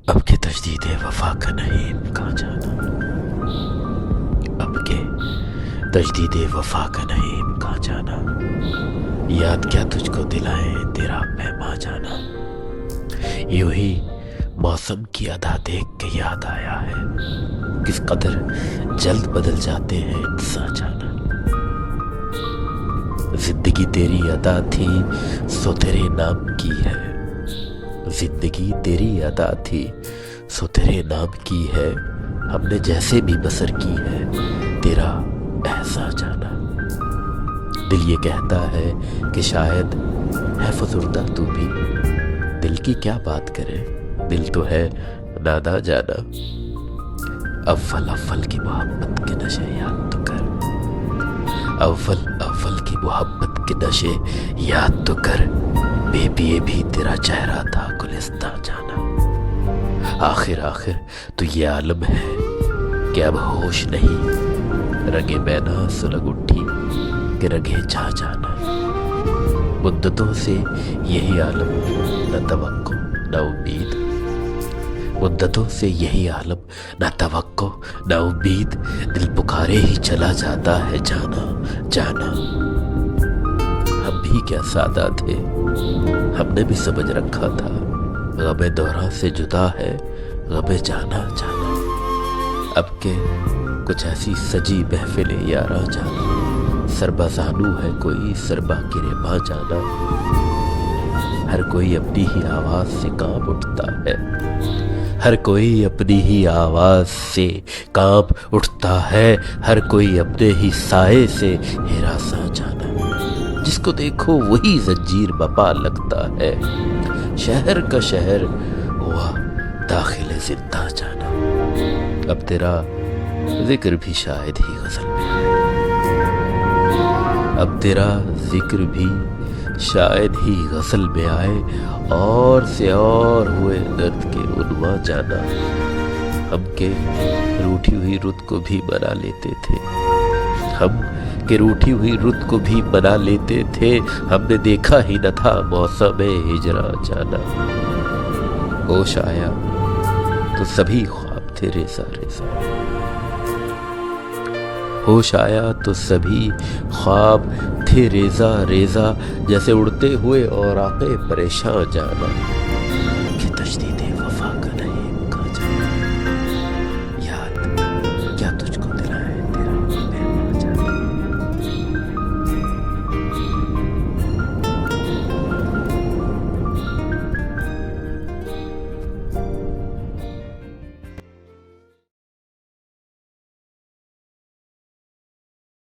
اب کے تجدید وفا کا نہیں کہاں جانا، اب کے تجدید وفا کا نہیں کہاں جانا، یاد کیا تجھ کو دلائے تیرا پیما جانا، یوں ہی موسم کی ادا دیکھ کے یاد آیا ہے کس قدر جلد بدل جاتے ہیں انسان جانا، زندگی تیری ادا تھی سو تیرے نام کی ہے، زندگی تیری ادا تھی سو تیرے نام کی ہے، ہم نے جیسے بھی بسر کی ہے تیرا احساس جانا، دل یہ کہتا ہے کہ شاید ہے فزردہ تو بھی، دل کی کیا بات کرے دل تو ہے نادا جانا، اول اول کی محبت کے نشے یاد تو کر، اول اول کی محبت کے نشے یاد تو کر، بے پیے بھی تیرا چہرہ تھا گلستان جانا، آخر آخر تو یہ عالم ہے کہ اب ہوش نہیں، رگے بینا سلگ اٹھی کہ رگے جا جانا، مدتوں سے یہی عالم نہ توقع نہ امید، مدتوں سے یہی عالم نہ توقع نہ امید، دل پکارے ہی چلا جاتا ہے جانا جانا، ہم بھی کیا سادہ تھے، ہم نے بھی سمجھ رکھا تھا غم دوران سے جدا ہے غم جانا جانا، اب کے کچھ ایسی سجی محفل یاراں جانا، سربازانو ہے کوئی سربا گرے ماں جانا، ہر کوئی اپنی ہی آواز سے کانپ اٹھتا ہے، ہر کوئی اپنی ہی آواز سے کانپ اٹھتا ہے، ہر کوئی اپنے ہی سائے سے ہراساں جانا، جس کو دیکھو وہی زنجیر بپا لگتا ہے، شہر کا شہر ہوا داخل زندہ جانا، اب تیرا ذکر بھی شاید ہی غزل میں آئے، اب تیرا ذکر بھی شاید ہی غزل میں آئے، اور سے اور ہوئے درد کے عنواں جانا، ہم کے روٹھی ہوئی رت کو بھی بنا لیتے تھے، ہم کہ روٹھی ہوئی رت کو بھی بنا لیتے تھے، ہم نے دیکھا ہی نہ تھا موسم ہجراں جانا، ہوش آیا تو سبھی خواب تھے ریزہ ریزہ، ہوش آیا تو سبھی خواب تھے ریزہ ریزہ، جیسے اڑتے ہوئے اوراقِ پریشاں جانا،